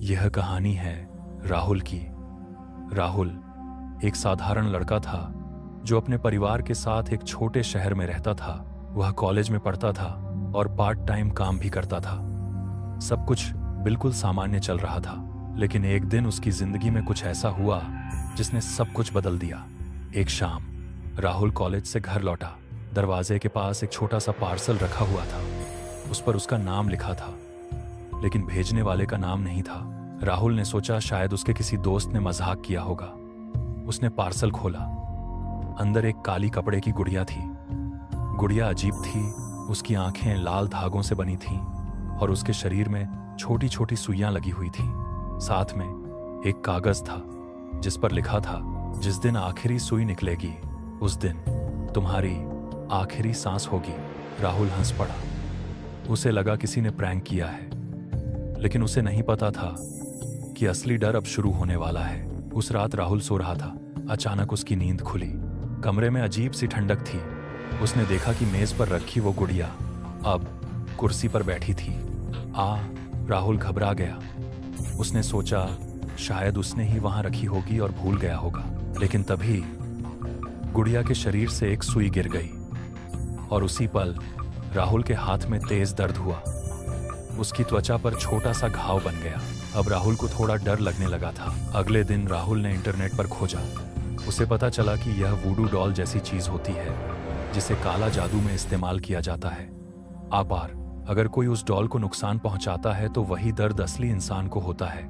यह कहानी है राहुल की। राहुल एक साधारण लड़का था जो अपने परिवार के साथ एक छोटे शहर में रहता था। वह कॉलेज में पढ़ता था और पार्ट टाइम काम भी करता था। सब कुछ बिल्कुल सामान्य चल रहा था, लेकिन एक दिन उसकी जिंदगी में कुछ ऐसा हुआ जिसने सब कुछ बदल दिया। एक शाम राहुल कॉलेज से घर लौटा। दरवाजे के पास एक छोटा सा पार्सल रखा हुआ था। उस पर उसका नाम लिखा था, लेकिन भेजने वाले का नाम नहीं था। राहुल ने सोचा शायद उसके किसी दोस्त ने मजाक किया होगा। उसने पार्सल खोला। अंदर एक काली कपड़े की गुड़िया थी। गुड़िया अजीब थी। उसकी आंखें लाल धागों से बनी थीं और उसके शरीर में छोटी छोटी सुइयां लगी हुई थीं। साथ में एक कागज था जिस पर लिखा था, जिस दिन आखिरी सुई निकलेगी उस दिन तुम्हारी आखिरी सांस होगी। राहुल हंस पड़ा। उसे लगा किसी ने प्रैंक किया है, लेकिन उसे नहीं पता था कि असली डर अब शुरू होने वाला है। उस रात राहुल सो रहा था। अचानक उसकी नींद खुली। कमरे में अजीब सी ठंडक थी। उसने देखा कि मेज पर रखी वो गुड़िया अब कुर्सी पर बैठी थी। राहुल घबरा गया। उसने सोचा शायद उसने ही वहां रखी होगी और भूल गया होगा। लेकिन तभी गुड़िया के शरीर से एक सुई गिर गई और उसी पल राहुल के हाथ में तेज दर्द हुआ। उसकी त्वचा पर छोटा सा घाव बन गया। अब राहुल को थोड़ा डर लगने लगा था। अगले दिन राहुल ने इंटरनेट पर खोजा। उसे पता चला कि यह वूडू डॉल जैसी चीज होती है जिसे काला जादू में इस्तेमाल किया जाता है। आपार अगर कोई उस डॉल को नुकसान पहुंचाता है तो वही दर्द असली इंसान को होता है।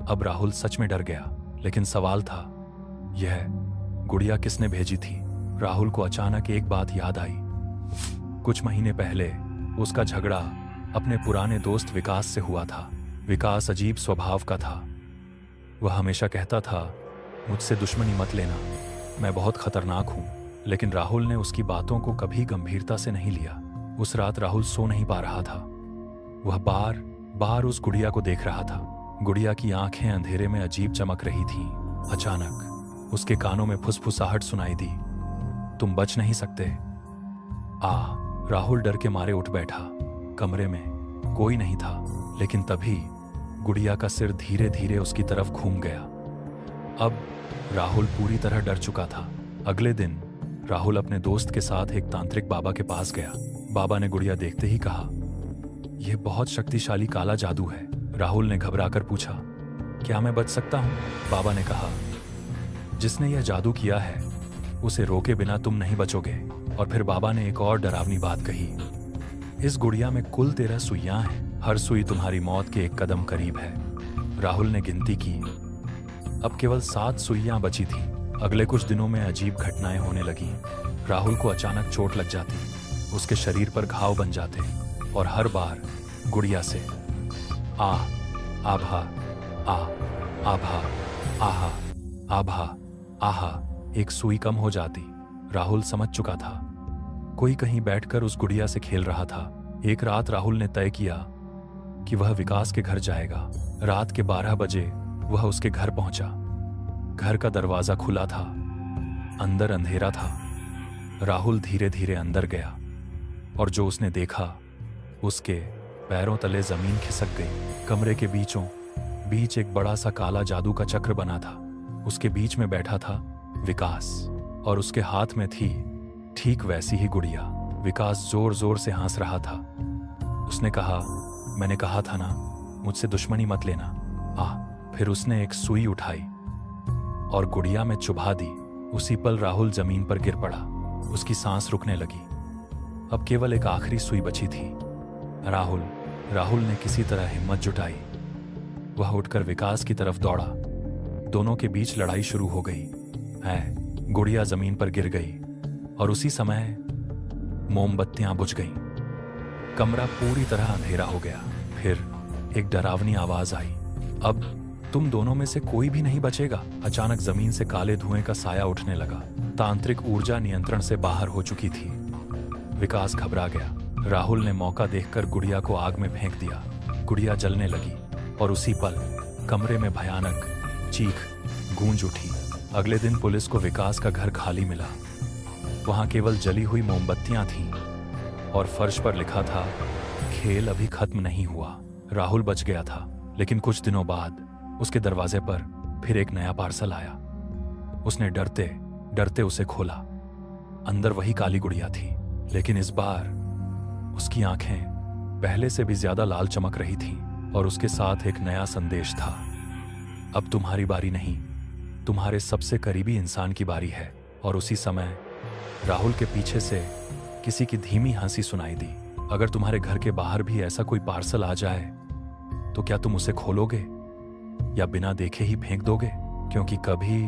अब राहुल सच में डर गया, लेकिन सवाल था, यह गुड़िया किसने भेजी थी? राहुल को अचानक एक बात याद आई। कुछ महीने पहले उसका झगड़ा अपने पुराने दोस्त विकास से हुआ था। विकास अजीब स्वभाव का था। वह हमेशा कहता था, मुझसे दुश्मनी मत लेना, मैं बहुत खतरनाक हूं। लेकिन राहुल ने उसकी बातों को कभी गंभीरता से नहीं लिया। उस रात राहुल सो नहीं पा रहा था। वह बार बार उस गुड़िया को देख रहा था। गुड़िया की आंखें अंधेरे में अजीब चमक रही थीं। अचानक उसके कानों में फुसफुसाहट सुनाई दी, तुम बच नहीं सकते। राहुल डर के मारे उठ बैठा। कमरे में कोई नहीं था, लेकिन तभी गुड़िया का सिर धीरे धीरे उसकी तरफ घूम गया। अब राहुल पूरी तरह डर चुका था। अगले दिन राहुल अपने दोस्त के साथ एक तांत्रिक बाबा के पास गया। बाबा ने गुड़िया देखते ही कहा, यह बहुत शक्तिशाली काला जादू है। राहुल ने घबराकर पूछा, क्या मैं बच सकता हूं? बाबा ने कहा, जिसने यह जादू किया है उसे रोके बिना तुम नहीं बचोगे। और फिर बाबा ने एक और डरावनी बात कही, इस गुड़िया में कुल 13 सुइयां हैं। हर सुई तुम्हारी मौत के एक कदम करीब है। राहुल ने गिनती की। अब केवल 7 सुइयां बची थी। अगले कुछ दिनों में अजीब घटनाएं होने लगी। राहुल को अचानक चोट लग जाती, उसके शरीर पर घाव बन जाते और हर बार गुड़िया से आभा आभा आहा आभा आहा एक सुई कम हो जाती। राहुल समझ चुका था, कोई कहीं बैठकर उस गुड़िया से खेल रहा था। एक रात राहुल ने तय किया कि वह विकास के घर जाएगा। रात के 12 बजे वह उसके घर पहुंचा। घर का दरवाजा खुला था, अंदर अंधेरा था। राहुल धीरे धीरे अंदर गया और जो उसने देखा, उसके पैरों तले जमीन खिसक गई। कमरे के बीचों बीच एक बड़ा सा काला जादू का चक्र बना था। उसके बीच में बैठा था विकास और उसके हाथ में थी ठीक वैसी ही गुड़िया। विकास जोर जोर से हंस रहा था। उसने कहा, मैंने कहा था ना, मुझसे दुश्मनी मत लेना। फिर उसने एक सुई उठाई और गुड़िया में चुभा दी। उसी पल राहुल जमीन पर गिर पड़ा। उसकी सांस रुकने लगी। अब केवल एक आखिरी सुई बची थी। राहुल ने किसी तरह हिम्मत जुटाई। वह उठकर विकास की तरफ दौड़ा। दोनों के बीच लड़ाई शुरू हो गई। गुड़िया जमीन पर गिर गई और उसी समय मोमबत्तियां बुझ गईं। कमरा पूरी तरह अंधेरा हो गया। फिर एक डरावनी आवाज आई, अब तुम दोनों में से कोई भी नहीं बचेगा। अचानक जमीन से काले धुएं का साया उठने लगा। तांत्रिक ऊर्जा नियंत्रण से बाहर हो चुकी थी। विकास घबरा गया। राहुल ने मौका देखकर गुड़िया को आग में फेंक दिया। गुड़िया जलने लगी और उसी पल कमरे में भयानक चीख गूंज उठी। अगले दिन पुलिस को विकास का घर खाली मिला। वहां केवल जली हुई मोमबत्तियां थीं और फर्श पर लिखा था, खेल अभी खत्म नहीं हुआ। राहुल बच गया था, लेकिन कुछ दिनों बाद उसके दरवाजे पर फिर एक नया पार्सल आया। उसने डरते डरते उसे खोला। अंदर वही काली गुड़िया थी, लेकिन इस बार उसकी आंखें पहले से भी ज्यादा लाल चमक रही थीं और उसके साथ एक नया संदेश था। अब तुम्हारी बारी नहीं, तुम्हारे सबसे करीबी इंसान की बारी है। और उसी समय राहुल के पीछे से किसी की धीमी हंसी सुनाई दी। अगर तुम्हारे घर के बाहर भी ऐसा कोई पार्सल आ जाए तो क्या तुम उसे खोलोगे या बिना देखे ही फेंक दोगे? क्योंकि कभी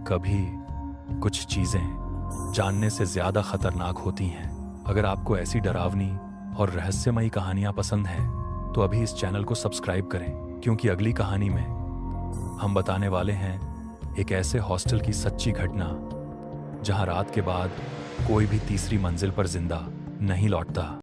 कभी कुछ चीजें जानने से ज्यादा खतरनाक होती हैं। अगर आपको ऐसी डरावनी और रहस्यमयी कहानियां पसंद हैं तो अभी इस चैनल को सब्सक्राइब करें, क्योंकि अगली कहानी में हम बताने वाले हैं एक ऐसे हॉस्टल की सच्ची घटना जहां रात के बाद कोई भी तीसरी मंजिल पर जिंदा नहीं लौटता।